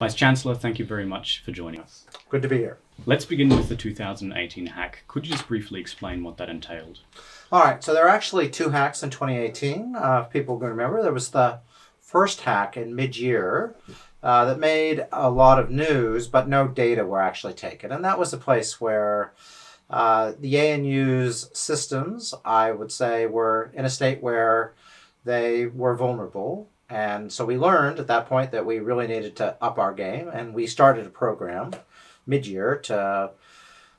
Vice-Chancellor, thank you very much for joining us. Good to be here. Let's begin with the 2018 hack. Could you just briefly explain what that entailed? All right, so there are actually two hacks in 2018. If people can remember, there was the first hack in mid-year that made a lot of news, but no data were actually taken. And that was a place where the ANU's systems, I would say, were in a state where they were vulnerable. And so we learned at that point that we really needed to up our game, and we started a program mid-year to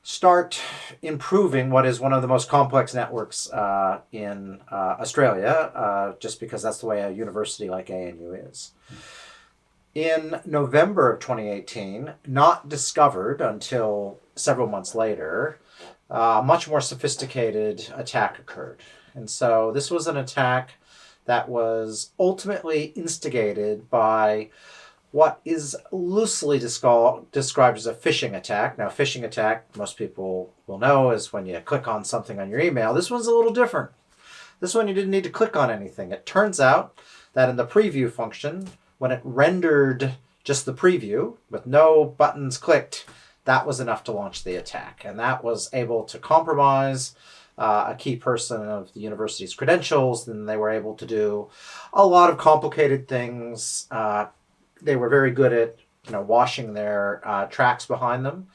start improving what is one of the most complex networks in Australia, just because that's the way a university like ANU is. In November of 2018, not discovered until several months later, a much more sophisticated attack occurred. And so this was an attack that was ultimately instigated by what is loosely described as a phishing attack. Now, phishing attack, most people will know, is when you click on something on your email. This one's a little different. This one you didn't need to click on anything. It turns out that in the preview function, when it rendered just the preview with no buttons clicked, that was enough to launch the attack. And that was able to compromise a key person of the university's credentials, and they were able to do a lot of complicated things. They were very good at washing their tracks behind them,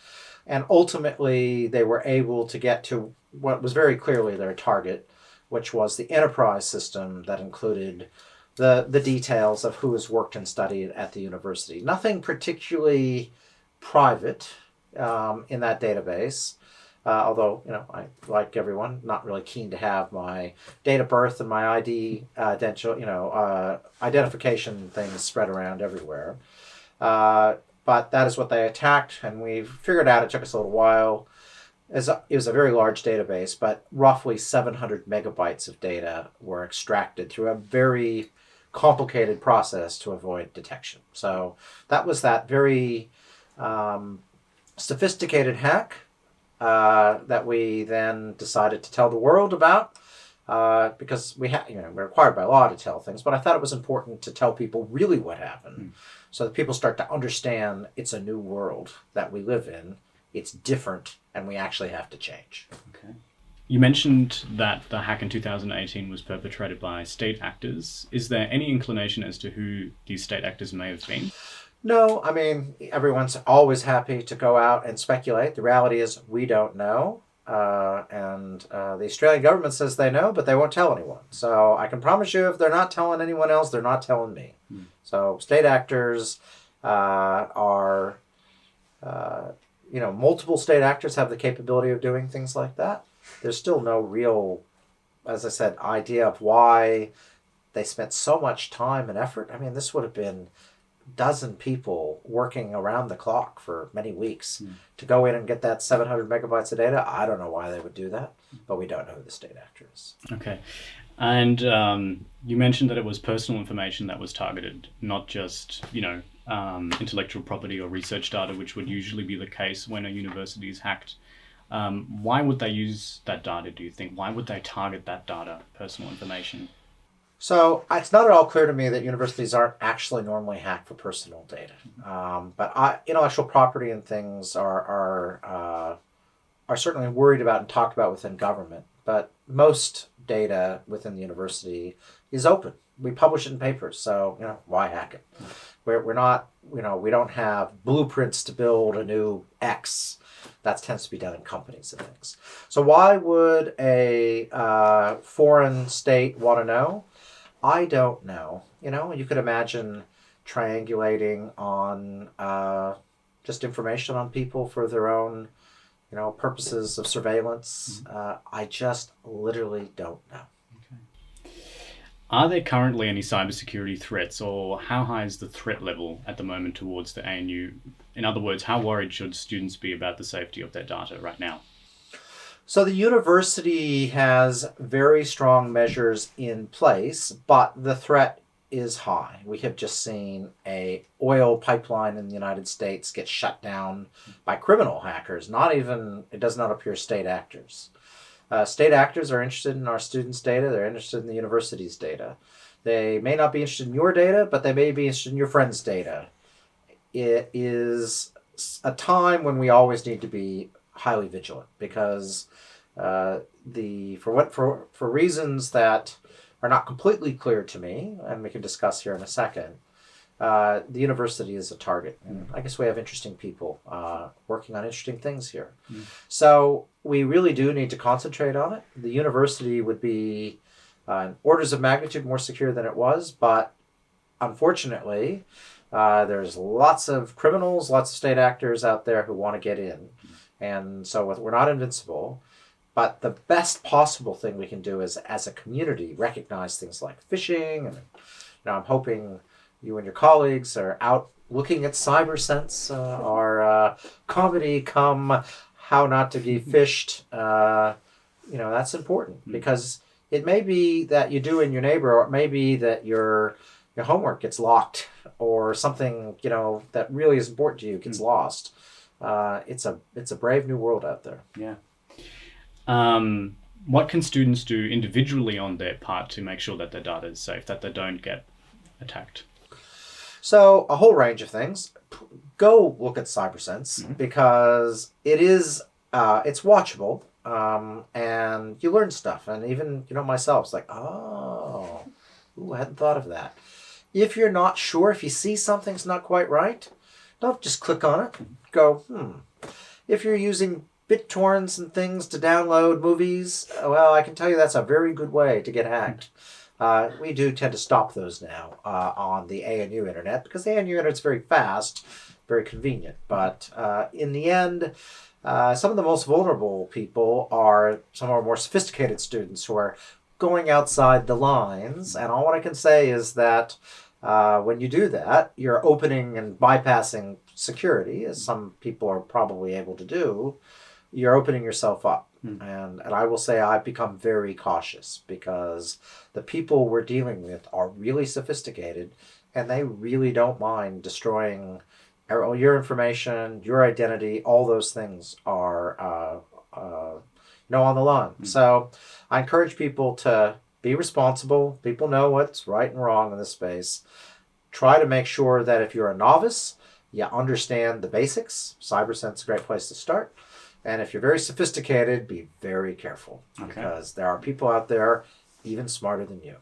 and ultimately they were able to get to what was very clearly their target, which was the enterprise system that included the details of who has worked and studied at the university. Nothing particularly private in that database. Although, I, like everyone, not really keen to have my date of birth and my identification things spread around everywhere. But that is what they attacked, and we figured out, it took us a little while. It was a very large database, but roughly 700 megabytes of data were extracted through a very complicated process to avoid detection. So that was that very sophisticated hack that we then decided to tell the world about, because we're required by law to tell things, but I thought it was important to tell people really what happened, so that people start to understand it's a new world that we live in, it's different, and we actually have to change. Okay. You mentioned that the hack in 2018 was perpetrated by state actors. Is there any inclination as to who these state actors may have been? No, I mean, everyone's always happy to go out and speculate. The reality is we don't know. And the Australian government says they know, but they won't tell anyone. So I can promise you, if they're not telling anyone else, they're not telling me. So state actors are, multiple state actors have the capability of doing things like that. There's still no real, as I said, idea of why they spent so much time and effort. I mean, this would have been dozen people working around the clock for many weeks to go in and get that 700 megabytes of data. I don't know why they would do that, but we don't know who the state actor is. Okay. And you mentioned that it was personal information that was targeted, not just, intellectual property or research data, which would usually be the case when a university is hacked. Why would they use that data, do you think? Why would they target that data, personal information? So it's not at all clear to me that universities aren't actually normally hacked for personal data. But intellectual property and things are certainly worried about and talked about within government. But most data within the university is open. We publish it in papers, so why hack it? We're not, we don't have blueprints to build a new X. That tends to be done in companies and things. So why would a foreign state want to know? I don't know. You could imagine triangulating on just information on people for their own, purposes of surveillance. I just literally don't know. Okay. Are there currently any cybersecurity threats, or how high is the threat level at the moment towards the ANU? In other words, how worried should students be about the safety of their data right now? So the university has very strong measures in place, but the threat is high. We have just seen an oil pipeline in the United States get shut down by criminal hackers. It does not appear state actors. State actors are interested in our students' data. They're interested in the university's data. They may not be interested in your data, but they may be interested in your friend's data. it is a time when we always need to be highly vigilant because for reasons that are not completely clear to me, and we can discuss here in a second, the university is a target. And I guess we have interesting people working on interesting things here. So we really do need to concentrate on it. The university would be orders of magnitude more secure than it was, but unfortunately, there's lots of criminals, lots of state actors out there who want to get in. And so we're not invincible. But the best possible thing we can do is, as a community, recognize things like phishing. And I'm hoping you and your colleagues are out looking at CyberSense, our comedy come How Not to Be Phished. That's important because it may be that you do in your neighbor, or it may be that your homework gets locked, or something that really is important to you gets lost. It's a brave new world out there. Yeah. What can students do individually on their part to make sure that their data is safe, that they don't get attacked? So a whole range of things. Go look at CyberSense because it is it's watchable, and you learn stuff. And even myself, it's like, I hadn't thought of that. If you're not sure, if you see something's not quite right, don't just click on it. Go, If you're using BitTorrents and things to download movies, well, I can tell you that's a very good way to get hacked. We do tend to stop those now on the ANU internet because the ANU internet's very fast, very convenient. But in the end, some of the most vulnerable people are some of our more sophisticated students who are going outside the lines. And all what I can say is that when you do that, you're opening and bypassing security, as some people are probably able to do. You're opening yourself up. And I will say I've become very cautious because the people we're dealing with are really sophisticated and they really don't mind destroying your information, your identity. All those things are on the line. So I encourage people to be responsible. People know what's right and wrong in this space. Try to make sure that if you're a novice, you understand the basics. CyberSense is a great place to start. And if you're very sophisticated, be very careful because there are people out there even smarter than you.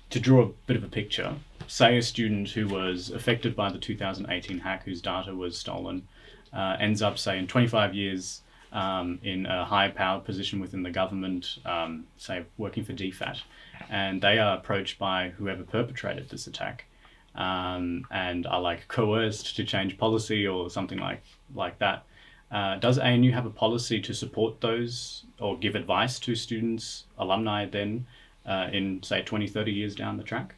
To draw a bit of a picture, say a student who was affected by the 2018 hack whose data was stolen ends up, say, in 25 years in a high-powered position within the government, say, working for DFAT, and they are approached by whoever perpetrated this attack and are coerced to change policy or something like that. Does ANU have a policy to support those or give advice to students, alumni then, in, say, 20, 30 years down the track?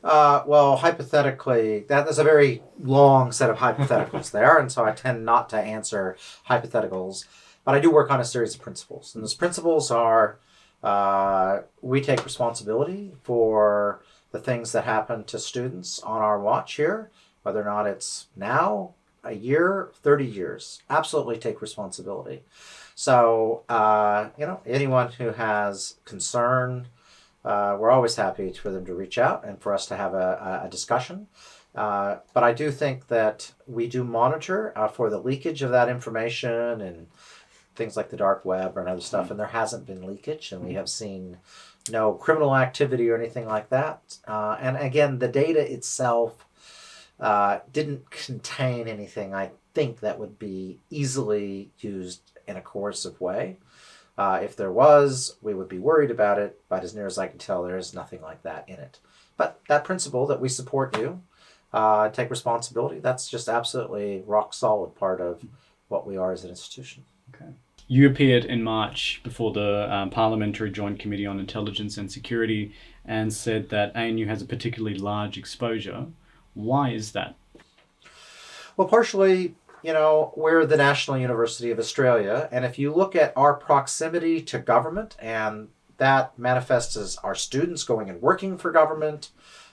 Well, hypothetically, there's a very long set of hypotheticals there, and so I tend not to answer hypotheticals. But I do work on a series of principles. And those principles are we take responsibility for the things that happen to students on our watch here, whether or not it's now, a year, 30 years. Absolutely take responsibility. So, anyone who has concern, we're always happy for them to reach out and for us to have a discussion. But I do think that we do monitor for the leakage of that information and things like the dark web and other stuff, and there hasn't been leakage, and we have seen no criminal activity or anything like that. And again, the data itself didn't contain anything, I think, that would be easily used in a coercive way. If there was, we would be worried about it, but as near as I can tell, there is nothing like that in it. But that principle that we support you, take responsibility, that's just absolutely rock solid part of what we are as an institution. Okay. You appeared in March before the Parliamentary Joint Committee on Intelligence and Security and said that ANU has a particularly large exposure. Why is that? Well, partially, we're the National University of Australia, and if you look at our proximity to government, and that manifests as our students going and working for government,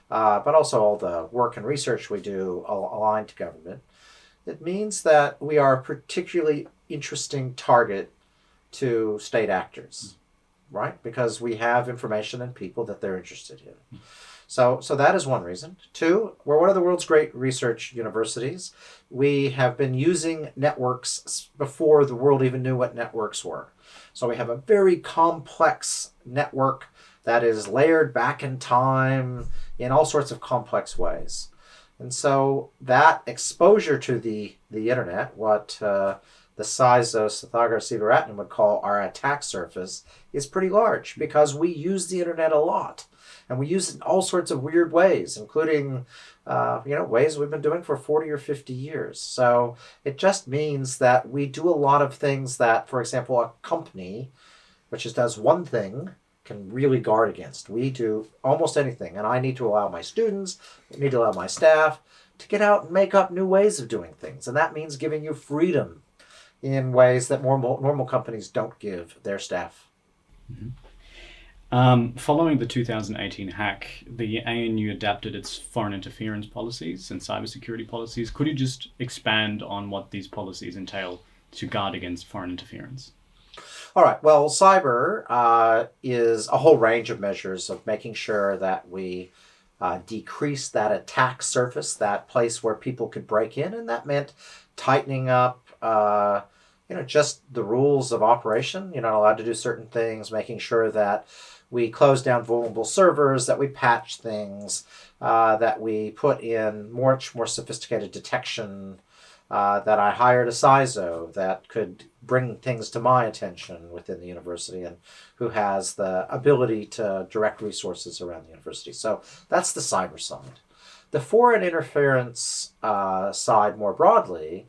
but also all the work and research we do aligned to government, it means that we are a particularly interesting target to state actors, right? Because we have information and people that they're interested in. So that is one reason. Two, we're one of the world's great research universities. We have been using networks before the world even knew what networks were. So we have a very complex network that is layered back in time in all sorts of complex ways. And so that exposure to the internet, what the Sizos, Pythagoras-Sievertson would call our attack surface, is pretty large because we use the internet a lot. And we use it in all sorts of weird ways, including ways we've been doing for 40 or 50 years. So it just means that we do a lot of things that, for example, a company, which just does one thing, can really guard against. We do almost anything, and I need to allow my students, I need to allow my staff to get out and make up new ways of doing things. And that means giving you freedom in ways that normal companies don't give their staff. Following the 2018 hack, the ANU adapted its foreign interference policies and cybersecurity policies. Could you just expand on what these policies entail to guard against foreign interference? All right. Well, cyber is a whole range of measures of making sure that we decrease that attack surface, that place where people could break in, and that meant tightening up, just the rules of operation. You're not allowed to do certain things, making sure that we close down vulnerable servers, that we patch things, that we put in much more sophisticated detection. That I hired a CISO that could bring things to my attention within the university and who has the ability to direct resources around the university. So that's the cyber side. The foreign interference side more broadly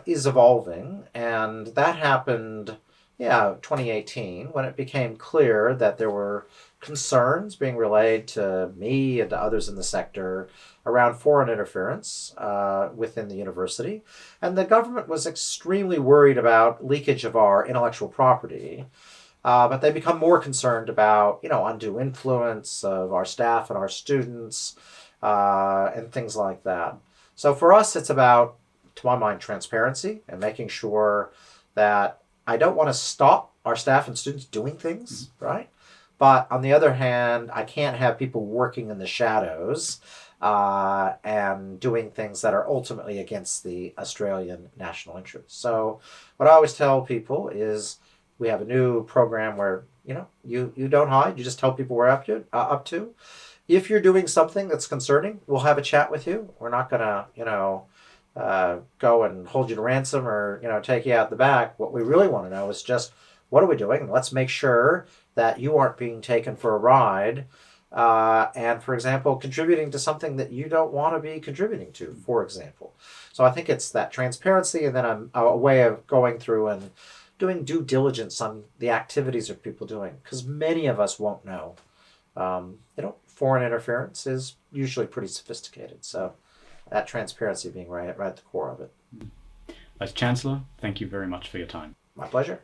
is evolving, and that happened 2018 when it became clear that there were concerns being relayed to me and to others in the sector around foreign interference within the university. And the government was extremely worried about leakage of our intellectual property, but they become more concerned about, undue influence of our staff and our students and things like that. So for us, it's about, to my mind, transparency and making sure that I don't want to stop our staff and students doing things, right? But on the other hand, I can't have people working in the shadows and doing things that are ultimately against the Australian national interest. So what I always tell people is we have a new program where, you don't hide. You just tell people we're up to. If you're doing something that's concerning, we'll have a chat with you. We're not going to, go and hold you to ransom or, take you out the back. What we really want to know is just, what are we doing? And let's make sure that you aren't being taken for a ride and, for example, contributing to something that you don't want to be contributing to, for example. So I think it's that transparency and then a way of going through and doing due diligence on the activities that people doing, because many of us won't know. Foreign interference is usually pretty sophisticated. So that transparency being right at the core of it. As Chancellor, thank you very much for your time. My pleasure.